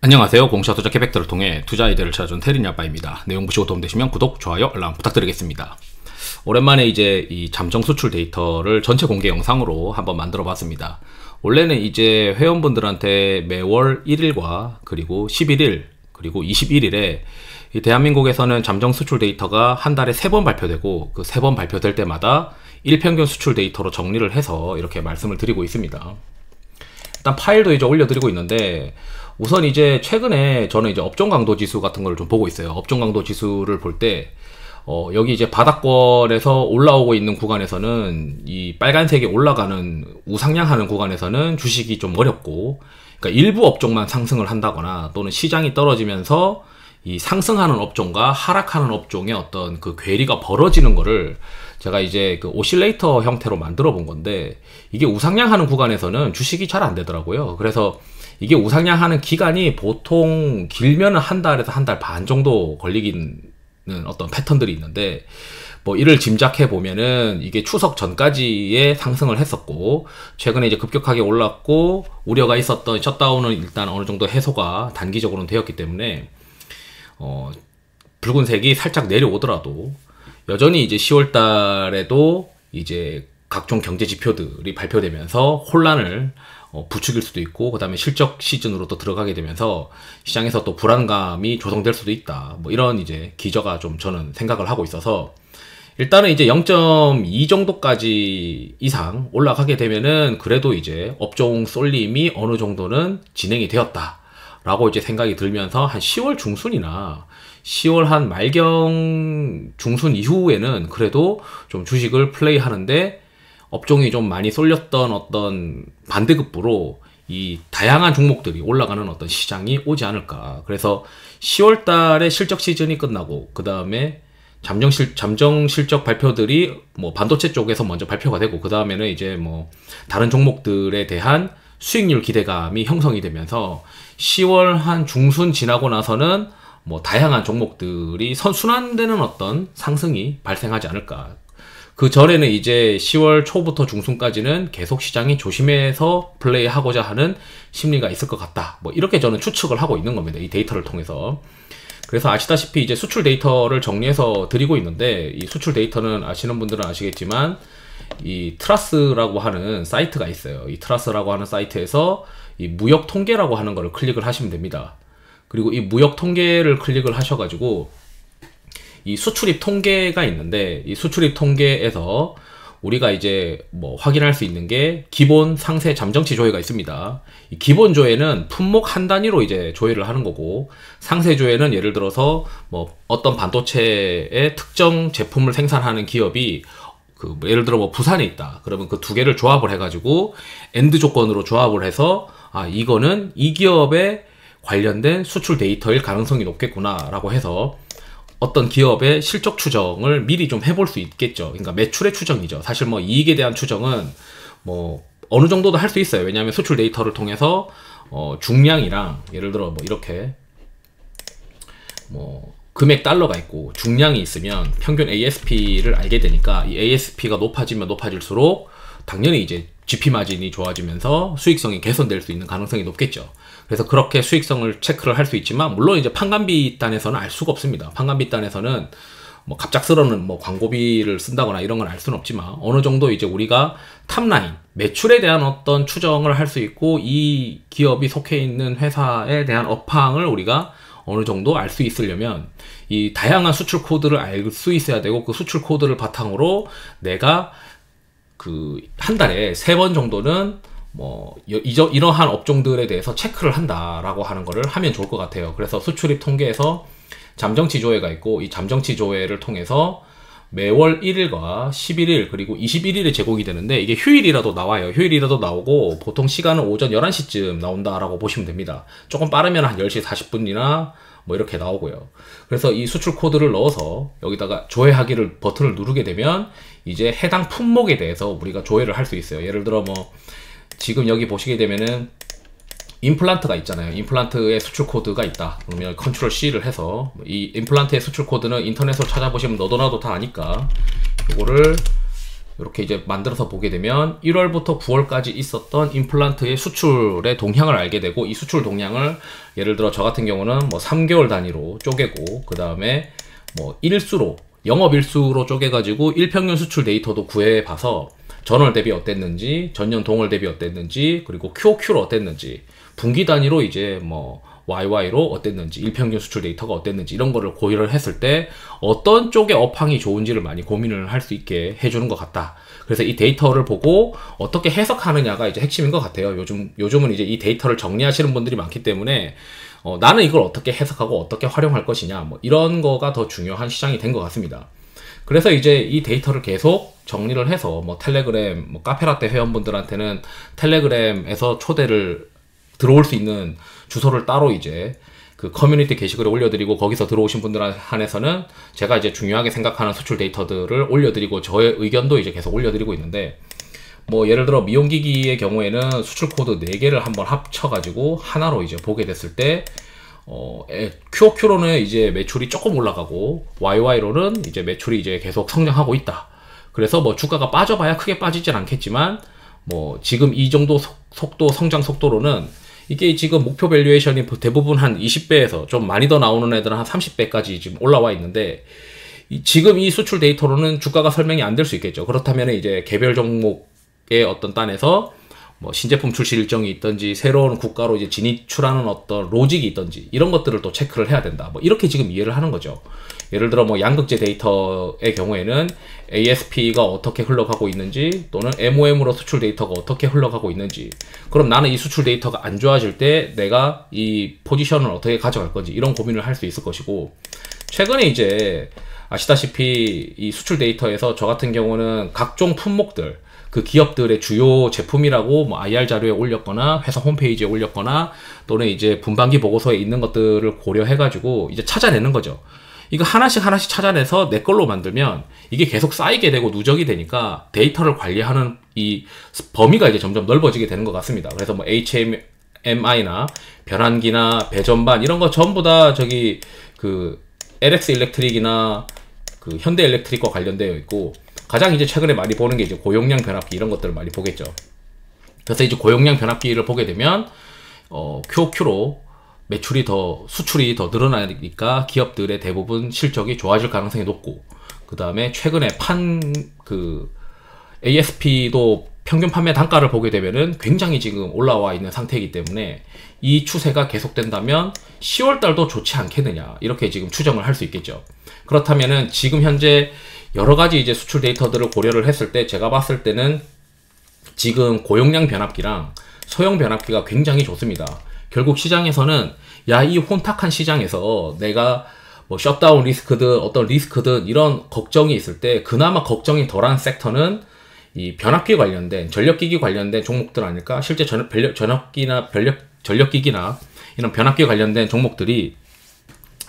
안녕하세요. 공시와 투자 캐팩터를 통해 투자 아이디어를 찾아준 테린이 아빠입니다. 내용 보시고 도움되시면 구독, 좋아요, 알람 부탁드리겠습니다. 오랜만에 이제 이 잠정 수출 데이터를 전체 공개 영상으로 한번 만들어 봤습니다. 원래는 이제 회원분들한테 매월 1일과 그리고 11일 그리고 21일에 이 대한민국에서는 잠정 수출 데이터가 한 달에 3번 발표되고 그 3번 발표될 때마다 일평균 수출 데이터로 정리를 해서 이렇게 말씀을 드리고 있습니다. 일단 파일도 이제 올려드리고 있는데, 우선 이제 최근에 저는 이제 업종 강도 지수 같은 걸 좀 보고 있어요. 업종 강도 지수를 볼 때, 여기 이제 바닥권에서 올라오고 있는 구간에서는 이 빨간색이 올라가는 우상향하는 구간에서는 주식이 좀 어렵고, 그러니까 일부 업종만 상승을 한다거나 또는 시장이 떨어지면서 이 상승하는 업종과 하락하는 업종의 어떤 그 괴리가 벌어지는 거를 제가 이제 그 오실레이터 형태로 만들어 본 건데, 이게 우상향하는 구간에서는 주식이 잘 안 되더라고요. 그래서 이게 우상향하는 기간이 보통 길면은 한 달에서 한 달 반 정도 걸리기는 어떤 패턴들이 있는데, 뭐 이를 짐작해 보면은 이게 추석 전까지의 상승을 했었고, 최근에 이제 급격하게 올랐고 우려가 있었던 셧다운은 일단 어느 정도 해소가 단기적으로는 되었기 때문에 붉은색이 살짝 내려오더라도 여전히 이제 10월 달에도 이제 각종 경제 지표들이 발표되면서 혼란을 부추길 수도 있고, 그 다음에 실적 시즌으로 또 들어가게 되면서 시장에서 또 불안감이 조성될 수도 있다. 뭐 이런 이제 기저가 좀 저는 생각을 하고 있어서, 일단은 이제 0.2 정도까지 이상 올라가게 되면은 그래도 이제 업종 쏠림이 어느 정도는 진행이 되었다 라고 이제 생각이 들면서, 한 10월 중순이나 10월 한 말경 중순 이후에는 그래도 좀 주식을 플레이 하는데 업종이 좀 많이 쏠렸던 어떤 반대급부로 이 다양한 종목들이 올라가는 어떤 시장이 오지 않을까. 그래서 10월 달에 실적 시즌이 끝나고 그 다음에 잠정 실적 발표들이 뭐 반도체 쪽에서 먼저 발표가 되고, 그 다음에는 이제 뭐 다른 종목들에 대한 수익률 기대감이 형성이 되면서 10월 한 중순 지나고 나서는 뭐 다양한 종목들이 선순환되는 어떤 상승이 발생하지 않을까. 그 전에는 이제 10월 초부터 중순까지는 계속 시장이 조심해서 플레이하고자 하는 심리가 있을 것 같다. 뭐 이렇게 저는 추측을 하고 있는 겁니다. 이 데이터를 통해서. 그래서 아시다시피 이제 수출 데이터를 정리해서 드리고 있는데, 이 수출 데이터는 아시는 분들은 아시겠지만 이 트라스라고 하는 사이트가 있어요. 이 트라스라고 하는 사이트에서 이 무역 통계라고 하는 거를 클릭을 하시면 됩니다. 그리고 이 무역 통계를 클릭을 하셔가지고 이 수출입 통계가 있는데, 이 수출입 통계에서 우리가 이제 뭐 확인할 수 있는 게 기본, 상세, 잠정치 조회가 있습니다. 이 기본 조회는 품목 한 단위로 이제 조회를 하는 거고, 상세 조회는 예를 들어서 뭐 어떤 반도체의 특정 제품을 생산하는 기업이 그 예를 들어 뭐 부산에 있다. 그러면 그 두 개를 조합을 해가지고 엔드 조건으로 조합을 해서, 아 이거는 이 기업에 관련된 수출 데이터일 가능성이 높겠구나 라고 해서 어떤 기업의 실적 추정을 미리 좀 해볼 수 있겠죠. 그러니까 매출의 추정이죠. 사실 뭐 이익에 대한 추정은 뭐 어느 정도도 할 수 있어요. 왜냐하면 수출 데이터를 통해서 중량이랑 예를 들어 뭐 이렇게 뭐 금액 달러가 있고 중량이 있으면 평균 ASP를 알게 되니까, 이 ASP가 높아지면 높아질수록 당연히 이제 GP 마진이 좋아지면서 수익성이 개선될 수 있는 가능성이 높겠죠. 그래서 그렇게 수익성을 체크를 할 수 있지만, 물론 이제 판관비 단에서는 알 수가 없습니다. 판관비 단에서는 뭐 갑작스러운 뭐 광고비를 쓴다거나 이런 건 알 수는 없지만, 어느 정도 이제 우리가 탑라인 매출에 대한 어떤 추정을 할 수 있고, 이 기업이 속해 있는 회사에 대한 업황을 우리가 어느 정도 알 수 있으려면 이 다양한 수출 코드를 알 수 있어야 되고, 그 수출 코드를 바탕으로 내가 그 한 달에 3번 정도는 뭐 이러한 업종들에 대해서 체크를 한다라고 하는 거를 하면 좋을 것 같아요. 그래서 수출입 통계에서 잠정치 조회가 있고, 이 잠정치 조회를 통해서 매월 1일과 11일 그리고 21일에 제공이 되는데, 이게 휴일이라도 나와요. 휴일이라도 나오고 보통 시간은 오전 11시쯤 나온다라고 보시면 됩니다. 조금 빠르면 한 10시 40분이나 뭐 이렇게 나오고요. 그래서 이 수출 코드를 넣어서 여기다가 조회하기를 버튼을 누르게 되면 이제 해당 품목에 대해서 우리가 조회를 할 수 있어요. 예를 들어 뭐 지금 여기 보시게 되면은 임플란트가 있잖아요. 임플란트의 수출 코드가 있다. 그러면 컨트롤 C를 해서, 이 임플란트의 수출 코드는 인터넷으로 찾아보시면 너도 나도 다 아니까 이거를 이렇게 이제 만들어서 보게 되면 1월부터 9월까지 있었던 임플란트의 수출의 동향을 알게 되고, 이 수출 동향을 예를 들어 저 같은 경우는 뭐 3개월 단위로 쪼개고, 그 다음에 뭐 일수로, 영업일수로 쪼개가지고 일평균 수출 데이터도 구해봐서 전월 대비 어땠는지, 전년 동월 대비 어땠는지, 그리고 QOQ로 어땠는지, 분기 단위로 이제 뭐 YY로 어땠는지, 일평균 수출 데이터가 어땠는지, 이런 거를 고려를 했을 때 어떤 쪽의 업황이 좋은지를 많이 고민을 할 수 있게 해주는 것 같다. 그래서 이 데이터를 보고 어떻게 해석하느냐가 이제 핵심인 것 같아요. 요즘은 이제 이 데이터를 정리하시는 분들이 많기 때문에 나는 이걸 어떻게 해석하고 어떻게 활용할 것이냐, 뭐 이런 거가 더 중요한 시장이 된 것 같습니다. 그래서 이제 이 데이터를 계속 정리를 해서 뭐 텔레그램, 뭐 카페라떼 회원분들한테는 텔레그램에서 초대를 들어올 수 있는 주소를 따로 이제 그 커뮤니티 게시글에 올려드리고, 거기서 들어오신 분들 한해서는 제가 이제 중요하게 생각하는 수출 데이터들을 올려드리고, 저의 의견도 이제 계속 올려드리고 있는데, 뭐 예를 들어 미용기기의 경우에는 수출 코드 4개를 한번 합쳐가지고 하나로 이제 보게 됐을 때 QOQ로는 이제 매출이 조금 올라가고, YY로는 이제 매출이 이제 계속 성장하고 있다. 그래서 뭐 주가가 빠져봐야 크게 빠지진 않겠지만, 뭐 지금 이 정도 속도, 성장 속도로는 이게 지금 목표 밸류에이션이 대부분 한 20배에서 좀 많이 더 나오는 애들은 한 30배까지 지금 올라와 있는데, 지금 이 수출 데이터로는 주가가 설명이 안 될 수 있겠죠. 그렇다면 이제 개별 종목의 어떤 단에서 뭐 신제품 출시 일정이 있든지, 새로운 국가로 이제 진입출하는 어떤 로직이 있든지, 이런 것들을 또 체크를 해야 된다. 뭐 이렇게 지금 이해를 하는 거죠. 예를 들어 뭐 양극재 데이터의 경우에는 ASP가 어떻게 흘러가고 있는지, 또는 MOM으로 수출 데이터가 어떻게 흘러가고 있는지, 그럼 나는 이 수출 데이터가 안 좋아질 때 내가 이 포지션을 어떻게 가져갈 건지, 이런 고민을 할 수 있을 것이고, 최근에 이제 아시다시피 이 수출 데이터에서 저 같은 경우는 각종 품목들, 그 기업들의 주요 제품이라고 뭐 IR 자료에 올렸거나 회사 홈페이지에 올렸거나, 또는 이제 분반기 보고서에 있는 것들을 고려해가지고 이제 찾아내는 거죠. 이거 하나씩 찾아내서 내 걸로 만들면 이게 계속 쌓이게 되고 누적이 되니까 데이터를 관리하는 이 범위가 이제 점점 넓어지게 되는 것 같습니다. 그래서 뭐 HMI나 변환기나 배전반 이런 거 전부 다 저기 그 LX 일렉트릭이나 그 현대 일렉트릭과 관련되어 있고, 가장 이제 최근에 많이 보는 게 이제 고용량 변압기, 이런 것들을 많이 보겠죠. 그래서 이제 고용량 변압기를 보게 되면 QOQ로 매출이 수출이 더 늘어나니까 기업들의 대부분 실적이 좋아질 가능성이 높고, 그 다음에 최근에 ASP도 평균 판매 단가를 보게 되면은 굉장히 지금 올라와 있는 상태이기 때문에 이 추세가 계속된다면 10월 달도 좋지 않겠느냐, 이렇게 지금 추정을 할 수 있겠죠. 그렇다면은 지금 현재 여러 가지 이제 수출 데이터들을 고려를 했을 때 제가 봤을 때는 지금 고용량 변압기랑 소형 변압기가 굉장히 좋습니다. 결국 시장에서는 이 혼탁한 시장에서 내가 뭐 셧다운 리스크든 어떤 리스크든 이런 걱정이 있을 때 그나마 걱정이 덜한 섹터는 이 변압기 관련된, 전력기기 관련된 종목들 아닐까? 실제 전력기기나 이런 변압기 관련된 종목들이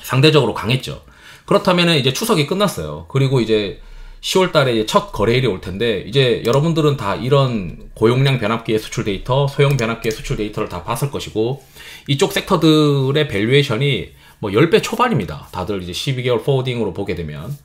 상대적으로 강했죠. 그렇다면 이제 추석이 끝났어요. 그리고 이제 10월 달에 첫 거래일이 올 텐데, 이제 여러분들은 다 이런 고용량 변압기의 수출 데이터, 소형 변압기의 수출 데이터를 다 봤을 것이고, 이쪽 섹터들의 밸류에이션이 뭐 10배 초반입니다. 다들 이제 12개월 포워딩으로 보게 되면.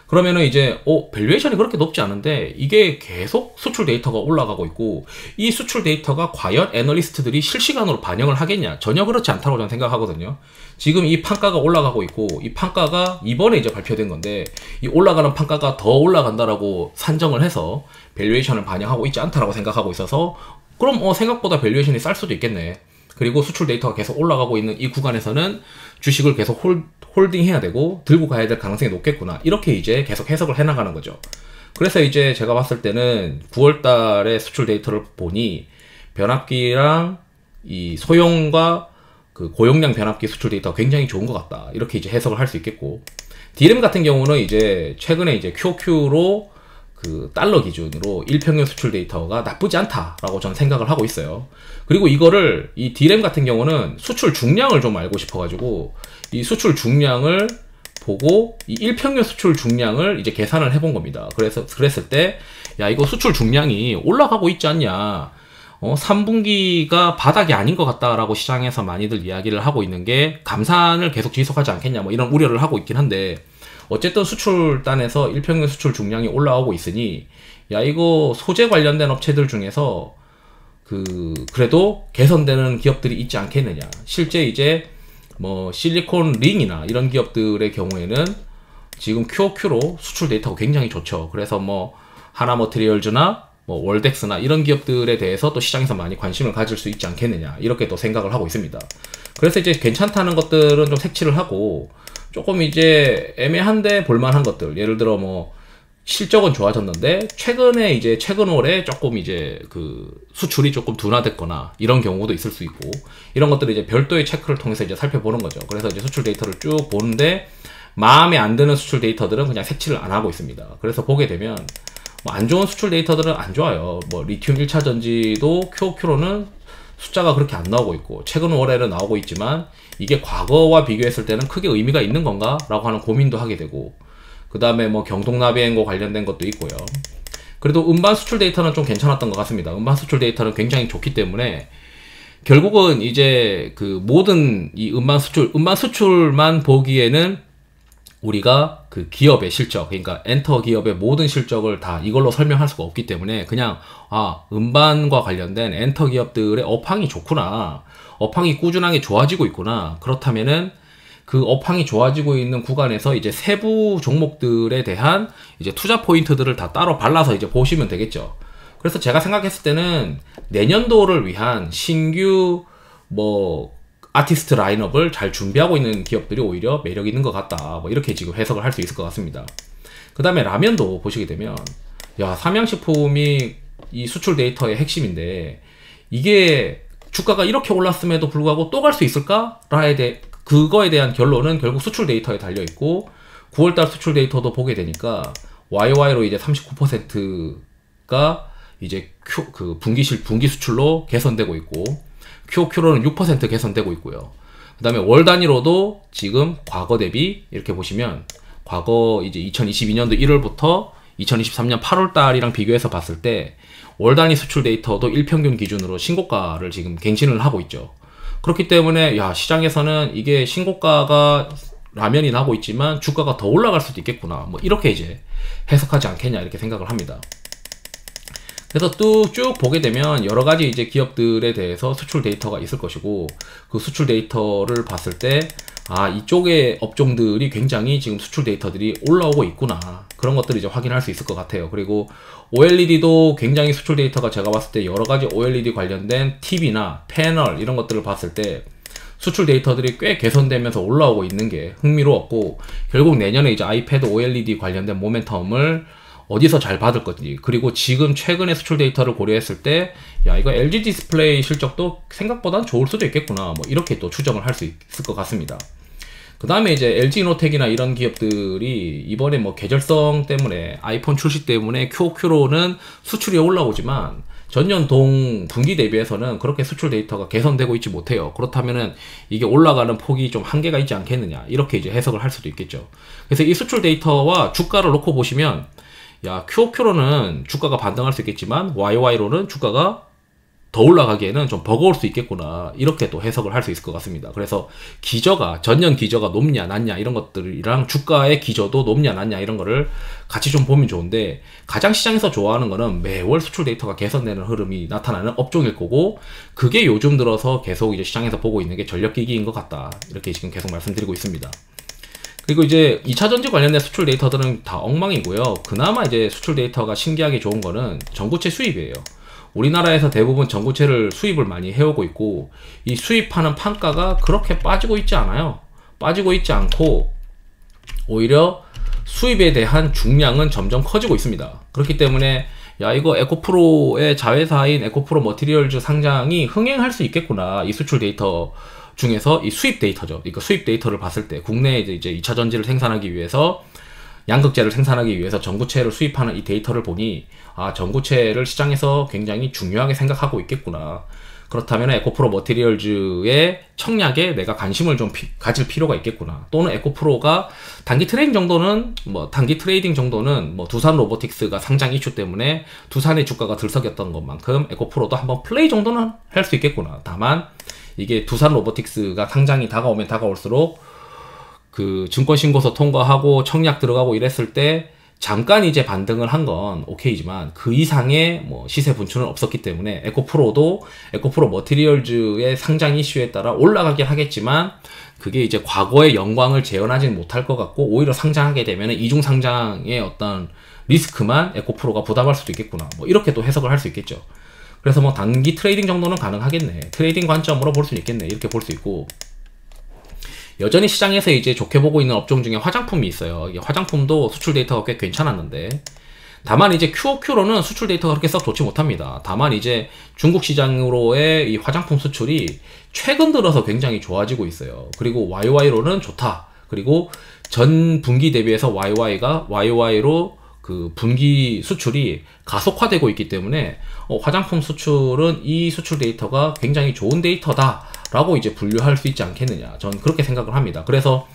그러면은 이제 밸류에이션이 그렇게 높지 않은데 이게 계속 수출 데이터가 올라가고 있고, 이 수출 데이터가 과연 애널리스트들이 실시간으로 반영을 하겠냐? 전혀 그렇지 않다고 저는 생각하거든요. 지금 이 판가가 올라가고 있고, 이 판가가 이번에 이제 발표된 건데, 이 올라가는 판가가 더 올라간다라고 산정을 해서 밸류에이션을 반영하고 있지 않다라고 생각하고 있어서, 그럼 생각보다 밸류에이션이 쌀 수도 있겠네. 그리고 수출 데이터가 계속 올라가고 있는 이 구간에서는 주식을 계속 홀딩해야 되고 들고 가야 될 가능성이 높겠구나, 이렇게 이제 계속 해석을 해나가는 거죠. 그래서 이제 제가 봤을 때는 9월 달에 수출 데이터를 보니 변압기랑 이 소형과 그 고용량 변압기 수출 데이터가 굉장히 좋은 것 같다, 이렇게 이제 해석을 할 수 있겠고, D램 같은 경우는 이제 최근에 이제 QOQ로 그 달러 기준으로 일평균 수출 데이터가 나쁘지 않다라고 저는 생각을 하고 있어요. 그리고 이거를 이 D램 같은 경우는 수출 중량을 좀 알고 싶어가지고 이 수출 중량을 보고 이 일평균 수출 중량을 이제 계산을 해본 겁니다. 그랬을 때 이거 수출 중량이 올라가고 있지 않냐, 3분기가 바닥이 아닌 것 같다라고 시장에서 많이들 이야기를 하고 있는 게 감산을 계속 지속하지 않겠냐, 뭐 이런 우려를 하고 있긴 한데, 어쨌든 수출단에서 일평균 수출 중량이 올라오고 있으니 야 이거 소재 관련된 업체들 중에서 그래도 개선되는 기업들이 있지 않겠느냐. 실제 이제 뭐 실리콘 링이나 이런 기업들의 경우에는 지금 QOQ로 수출 데이터가 굉장히 좋죠. 그래서 뭐 하나머티리얼즈나 뭐 월덱스나 이런 기업들에 대해서 또 시장에서 많이 관심을 가질 수 있지 않겠느냐, 이렇게 또 생각을 하고 있습니다. 그래서 이제 괜찮다는 것들은 좀 색칠을 하고, 조금 이제 애매한데 볼만한 것들, 예를 들어 뭐 실적은 좋아졌는데 최근에 이제 최근 월에 조금 이제 수출이 조금 둔화됐거나 이런 경우도 있을 수 있고, 이런 것들을 이제 별도의 체크를 통해서 이제 살펴보는 거죠. 그래서 이제 수출 데이터를 쭉 보는데 마음에 안 드는 수출 데이터들은 그냥 색칠을 안 하고 있습니다. 그래서 보게 되면 뭐 안 좋은 수출 데이터들은 안 좋아요. 뭐 리튬 1차 전지도 QOQ로는 숫자가 그렇게 안 나오고 있고, 최근 월에는 나오고 있지만 이게 과거와 비교했을 때는 크게 의미가 있는 건가? 라고 하는 고민도 하게 되고, 그 다음에 뭐 경동나비엔고 관련된 것도 있고요. 그래도 음반 수출 데이터는 좀 괜찮았던 것 같습니다. 음반 수출 데이터는 굉장히 좋기 때문에 결국은 이제 모든 이 음반 수출만 보기에는 우리가 기업의 실적, 그러니까 엔터 기업의 모든 실적을 다 이걸로 설명할 수가 없기 때문에 그냥 음반과 관련된 엔터 기업들의 업황이 좋구나, 업황이 꾸준하게 좋아지고 있구나, 그렇다면은 그 업황이 좋아지고 있는 구간에서 이제 세부 종목들에 대한 이제 투자 포인트들을 다 따로 발라서 이제 보시면 되겠죠. 그래서 제가 생각했을 때는 내년도를 위한 신규 아티스트 라인업을 잘 준비하고 있는 기업들이 오히려 매력 있는 것 같다, 뭐 이렇게 지금 해석을 할 수 있을 것 같습니다. 그 다음에 라면도 보시게 되면, 삼양식품이 이 수출 데이터의 핵심인데 이게 주가가 이렇게 올랐음에도 불구하고 또 갈 수 있을까? 그거에 대한 결론은 결국 수출 데이터에 달려있고, 9월달 수출 데이터도 보게 되니까 YOY로 이제 39%가 이제 분기 수출로 개선되고 있고, QOQ로는 6% 개선되고 있고요. 그 다음에 월 단위로도 지금 과거 대비 이렇게 보시면, 과거 이제 2022년도 1월부터 2023년 8월 달이랑 비교해서 봤을 때 월 단위 수출 데이터도 일평균 기준으로 신고가를 지금 갱신을 하고 있죠. 그렇기 때문에 시장에서는 이게 신고가가 라면이 나고 있지만 주가가 더 올라갈 수도 있겠구나, 뭐 이렇게 이제 해석하지 않겠냐, 이렇게 생각을 합니다. 그래서 쭉 보게 되면 여러 가지 이제 기업들에 대해서 수출 데이터가 있을 것이고, 그 수출 데이터를 봤을 때 이쪽의 업종들이 굉장히 지금 수출 데이터들이 올라오고 있구나, 그런 것들을 이제 확인할 수 있을 것 같아요. 그리고 OLED도 굉장히 수출 데이터가 제가 봤을 때 여러 가지 OLED 관련된 TV나 패널 이런 것들을 봤을 때 수출 데이터들이 꽤 개선되면서 올라오고 있는 게 흥미로웠고, 결국 내년에 이제 아이패드 OLED 관련된 모멘텀을 어디서 잘 받을 건지, 그리고 지금 최근의 수출 데이터를 고려했을 때 이거 LG 디스플레이 실적도 생각보단 좋을 수도 있겠구나, 뭐 이렇게 또 추정을 할 수 있을 것 같습니다. 그 다음에 이제 LG이노텍이나 이런 기업들이 이번에 뭐 계절성 때문에, 아이폰 출시 때문에 QOQ로는 수출이 올라오지만 전년 동 분기 대비해서는 그렇게 수출 데이터가 개선되고 있지 못해요. 그렇다면은 이게 올라가는 폭이 좀 한계가 있지 않겠느냐, 이렇게 이제 해석을 할 수도 있겠죠. 그래서 이 수출 데이터와 주가를 놓고 보시면, QOQ로는 주가가 반등할 수 있겠지만 YOY로는 주가가 더 올라가기에는 좀 버거울 수 있겠구나, 이렇게 또 해석을 할 수 있을 것 같습니다. 그래서 전년 기저가 높냐 낮냐 이런 것들이랑 주가의 기저도 높냐 낮냐 이런 거를 같이 좀 보면 좋은데, 가장 시장에서 좋아하는 거는 매월 수출 데이터가 개선되는 흐름이 나타나는 업종일 거고, 그게 요즘 들어서 계속 이제 시장에서 보고 있는 게 전력기기인 것 같다, 이렇게 지금 계속 말씀드리고 있습니다. 그리고 이제 2차전지 관련된 수출 데이터들은 다 엉망이고요. 그나마 이제 수출 데이터가 신기하게 좋은 거는 전구체 수입이에요. 우리나라에서 대부분 전구체를 수입을 많이 해오고 있고, 이 수입하는 판가가 그렇게 빠지고 있지 않아요. 빠지고 있지 않고 오히려 수입에 대한 중량은 점점 커지고 있습니다. 그렇기 때문에 이거 에코프로의 자회사인 에코프로 머티리얼즈 상장이 흥행할 수 있겠구나, 이 수출 데이터 중에서 이 수입 데이터죠. 그러니까 수입 데이터를 봤을 때 국내에 이제 2차 전지를 생산하기 위해서, 양극재를 생산하기 위해서 전구체를 수입하는 이 데이터를 보니 전구체를 시장에서 굉장히 중요하게 생각하고 있겠구나. 그렇다면 에코프로 머티리얼즈의 청약에 내가 관심을 좀 가질 필요가 있겠구나. 또는 에코프로가 단기 트레이딩 정도는 두산 로보틱스가 상장 이슈 때문에 두산의 주가가 들썩였던 것만큼 에코프로도 한번 플레이 정도는 할 수 있겠구나. 다만 이게 두산 로보틱스가 상장이 다가오면 다가올수록 그 증권신고서 통과하고 청약 들어가고 이랬을 때 잠깐 이제 반등을 한 건 오케이지만 그 이상의 뭐 시세 분출은 없었기 때문에 에코프로도 에코프로 머티리얼즈의 상장 이슈에 따라 올라가긴 하겠지만 그게 이제 과거의 영광을 재현하지는 못할 것 같고 오히려 상장하게 되면 이중 상장의 어떤 리스크만 에코프로가 부담할 수도 있겠구나. 뭐 이렇게 또 해석을 할 수 있겠죠. 그래서 뭐 단기 트레이딩 정도는 가능하겠네. 트레이딩 관점으로 볼 수 있겠네. 이렇게 볼 수 있고 여전히 시장에서 이제 좋게 보고 있는 업종 중에 화장품이 있어요. 이게 화장품도 수출 데이터가 꽤 괜찮았는데 다만 이제 QOQ로는 수출 데이터가 그렇게 썩 좋지 못합니다. 다만 이제 중국 시장으로의 이 화장품 수출이 최근 들어서 굉장히 좋아지고 있어요. 그리고 YY로는 좋다. 그리고 전 분기 대비해서 YY로 그 분기 수출이 가속화되고 있기 때문에 화장품 수출은 이 수출 데이터가 굉장히 좋은 데이터다 라고 이제 분류할 수 있지 않겠느냐. 저는 그렇게 생각을 합니다. 그래서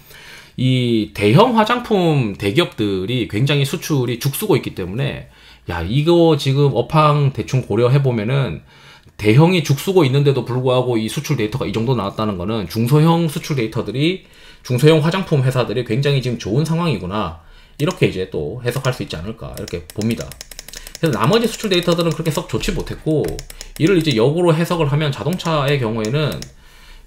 이 대형 화장품 대기업들이 굉장히 수출이 죽쓰고 있기 때문에 야 이거 지금 업황 대충 고려해 보면은 대형이 죽쓰고 있는데도 불구하고 이 수출 데이터가 이 정도 나왔다는 거는 중소형 수출 데이터들이 중소형 화장품 회사들이 굉장히 지금 좋은 상황이구나. 이렇게 이제 또 해석할 수 있지 않을까 이렇게 봅니다. 그래서 나머지 수출 데이터들은 그렇게 썩 좋지 못했고 이를 이제 역으로 해석을 하면 자동차의 경우에는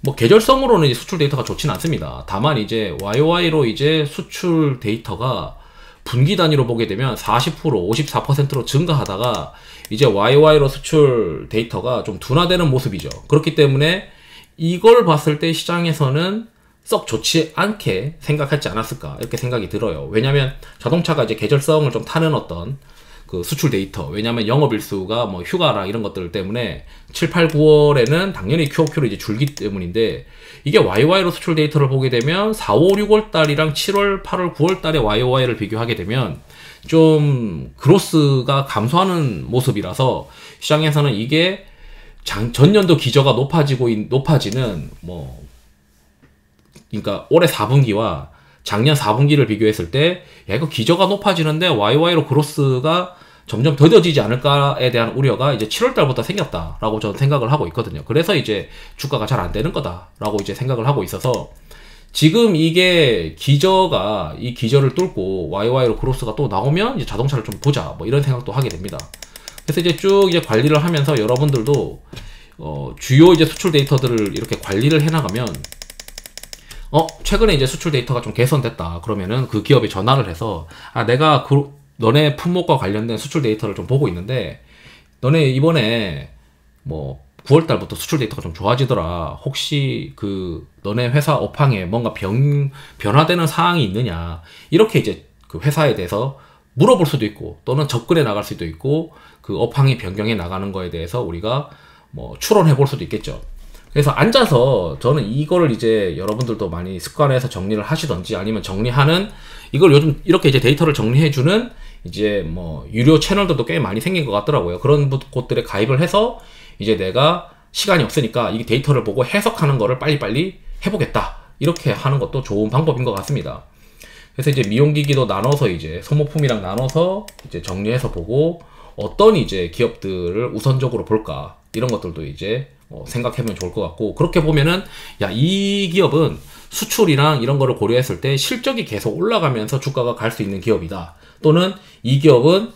뭐 계절성으로는 이제 수출 데이터가 좋지는 않습니다. 다만 이제 YOY로 이제 수출 데이터가 분기 단위로 보게 되면 40%, 54%로 증가하다가 이제 YOY로 수출 데이터가 좀 둔화되는 모습이죠. 그렇기 때문에 이걸 봤을 때 시장에서는 썩 좋지 않게 생각하지 않았을까 이렇게 생각이 들어요. 왜냐면 자동차가 이제 계절성을 좀 타는 어떤 그 수출 데이터, 왜냐면 영업일수가 뭐 휴가랑 이런 것들 때문에 7, 8, 9월에는 당연히 QOQ로 이제 줄기 때문인데 이게 YOY로 수출 데이터를 보게 되면 4, 5, 6월 달이랑 7월, 8월, 9월 달에 YOY를 비교하게 되면 좀 그로스가 감소하는 모습이라서 시장에서는 이게 전년도 기저가 높아지는 뭐 그러니까 올해 4분기와 작년 4분기를 비교했을 때 야 이거 기저가 높아지는데 YOY로 그로스가 점점 더뎌지지 않을까에 대한 우려가 이제 7월 달부터 생겼다라고 저는 생각을 하고 있거든요. 그래서 이제 주가가 잘 안 되는 거다라고 이제 생각을 하고 있어서 지금 이게 이 기저를 뚫고 YOY로 그로스가 또 나오면 이제 자동차를 좀 보자 뭐 이런 생각도 하게 됩니다. 그래서 이제 쭉 이제 관리를 하면서 여러분들도 주요 이제 수출 데이터들을 이렇게 관리를 해나가면 최근에 이제 수출 데이터가 좀 개선됐다. 그러면은 그 기업에 전화를 해서, 내가 너네 품목과 관련된 수출 데이터를 좀 보고 있는데, 너네 이번에 뭐 9월달부터 수출 데이터가 좀 좋아지더라. 혹시 너네 회사 업황에 뭔가 변화되는 사항이 있느냐. 이렇게 이제 그 회사에 대해서 물어볼 수도 있고, 또는 접근해 나갈 수도 있고, 그 업황이 변경해 나가는 거에 대해서 우리가 뭐 추론해 볼 수도 있겠죠. 그래서 앉아서 저는 이거를 이제 여러분들도 많이 습관해서 정리를 하시던지 아니면 이걸 요즘 이렇게 이제 데이터를 정리해주는 이제 뭐 유료 채널들도 꽤 많이 생긴 것 같더라고요. 그런 곳들에 가입을 해서 이제 내가 시간이 없으니까 이 데이터를 보고 해석하는 거를 빨리빨리 해보겠다. 이렇게 하는 것도 좋은 방법인 것 같습니다. 그래서 이제 미용기기도 나눠서 이제 소모품이랑 나눠서 이제 정리해서 보고 어떤 이제 기업들을 우선적으로 볼까. 이런 것들도 이제 생각해보면 좋을 것 같고 그렇게 보면은 이 기업은 수출이랑 이런 거를 고려했을 때 실적이 계속 올라가면서 주가가 갈 수 있는 기업이다. 또는 이 기업은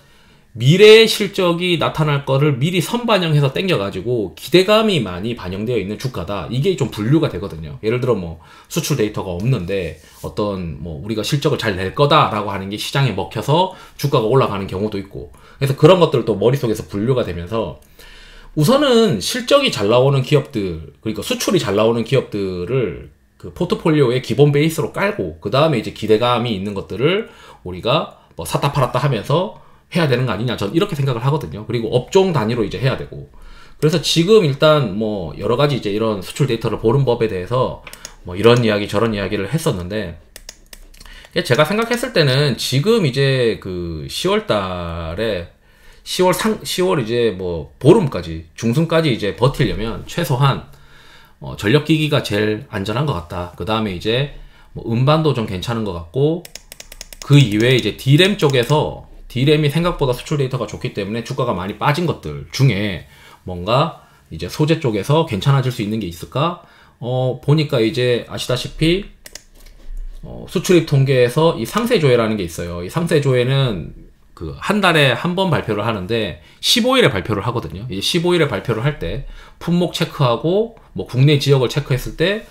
미래의 실적이 나타날 거를 미리 선반영해서 땡겨가지고 기대감이 많이 반영되어 있는 주가다. 이게 좀 분류가 되거든요. 예를 들어 뭐 수출 데이터가 없는데 어떤 뭐 우리가 실적을 잘 낼 거다라고 하는 게 시장에 먹혀서 주가가 올라가는 경우도 있고 그래서 그런 것들도 머릿속에서 분류가 되면서 우선은 실적이 잘 나오는 기업들, 그러니까 수출이 잘 나오는 기업들을 그 포트폴리오의 기본 베이스로 깔고, 그 다음에 이제 기대감이 있는 것들을 우리가 뭐 샀다 팔았다 하면서 해야 되는 거 아니냐. 전 이렇게 생각을 하거든요. 그리고 업종 단위로 이제 해야 되고. 그래서 지금 일단 뭐 여러 가지 이제 이런 수출 데이터를 보는 법에 대해서 뭐 이런 이야기 저런 이야기를 했었는데, 제가 생각했을 때는 지금 이제 그 10월 달에 10월 이제 뭐 보름까지 중순까지 이제 버티려면 최소한 전력기기가 제일 안전한 것 같다. 그 다음에 이제 뭐 음반도 좀 괜찮은 것 같고 그 이외에 이제 D램 쪽에서 D램이 생각보다 수출 데이터가 좋기 때문에 주가가 많이 빠진 것들 중에 뭔가 이제 소재 쪽에서 괜찮아질 수 있는 게 있을까? 보니까 이제 아시다시피 수출입 통계에서 이 상세조회라는 게 있어요. 이 상세조회는 그 한 달에 한 번 발표를 하는데 15일에 발표를 하거든요. 이제 15일에 발표를 할 때 품목 체크하고 뭐 국내 지역을 체크했을 때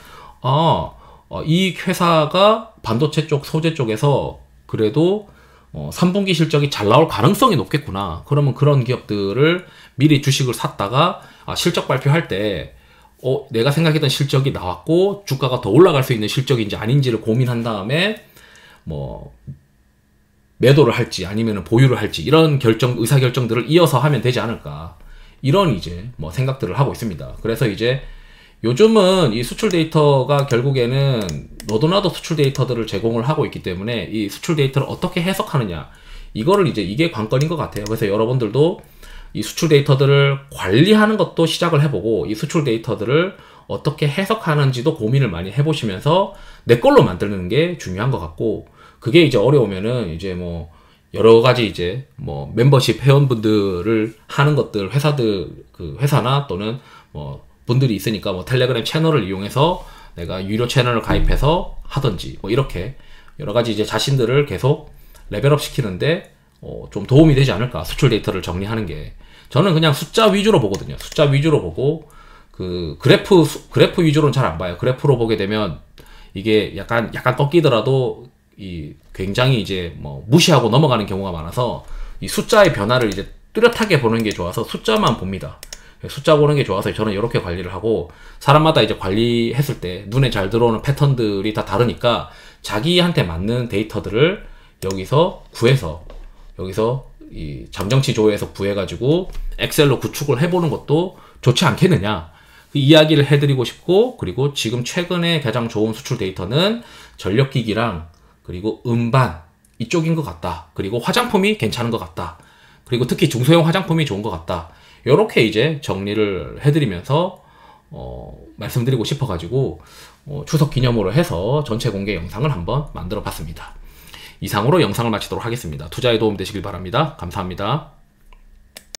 이 회사가 반도체 쪽, 소재 쪽에서 그래도 3분기 실적이 잘 나올 가능성이 높겠구나. 그러면 그런 기업들을 미리 주식을 샀다가 실적 발표할 때 내가 생각했던 실적이 나왔고 주가가 더 올라갈 수 있는 실적인지 아닌지를 고민한 다음에 뭐 매도를 할지 아니면 보유를 할지 이런 의사결정들을 이어서 하면 되지 않을까. 이런 이제 뭐 생각들을 하고 있습니다. 그래서 이제 요즘은 이 수출 데이터가 결국에는 너도나도 수출 데이터들을 제공을 하고 있기 때문에 이 수출 데이터를 어떻게 해석하느냐, 이거를 이제 이게 관건인 것 같아요. 그래서 여러분들도 이 수출 데이터들을 관리하는 것도 시작을 해보고 이 수출 데이터들을 어떻게 해석하는지도 고민을 많이 해보시면서 내 걸로 만드는 게 중요한 것 같고, 그게 이제 어려우면은 이제 뭐 여러 가지 이제 뭐 멤버십 회원분들을 하는 것들, 회사나 또는 뭐 분들이 있으니까 뭐 텔레그램 채널을 이용해서 내가 유료 채널을 가입해서 하든지 뭐 이렇게 여러 가지 이제 자신들을 계속 레벨업 시키는데 좀 도움이 되지 않을까. 수출 데이터를 정리하는 게. 저는 그냥 숫자 위주로 보거든요. 숫자 위주로 보고 그 그래프 위주로는 잘 안 봐요. 그래프로 보게 되면 이게 약간 꺾이더라도 굉장히 이제 뭐 무시하고 넘어가는 경우가 많아서 이 숫자의 변화를 이제 뚜렷하게 보는 게 좋아서 숫자만 봅니다. 숫자 보는 게 좋아서 저는 이렇게 관리를 하고, 사람마다 이제 관리했을 때 눈에 잘 들어오는 패턴들이 다 다르니까 자기한테 맞는 데이터들을 여기서 구해서 이 잠정치 조회에서 구해가지고 엑셀로 구축을 해보는 것도 좋지 않겠느냐, 그 이야기를 해드리고 싶고, 그리고 지금 최근에 가장 좋은 수출 데이터는 전력기기랑 그리고 음반 이쪽인 것 같다. 그리고 화장품이 괜찮은 것 같다. 그리고 특히 중소형 화장품이 좋은 것 같다. 이렇게 이제 정리를 해드리면서 말씀드리고 싶어가지고 추석 기념으로 해서 전체 공개 영상을 한번 만들어 봤습니다. 이상으로 영상을 마치도록 하겠습니다. 투자에 도움 되시길 바랍니다. 감사합니다.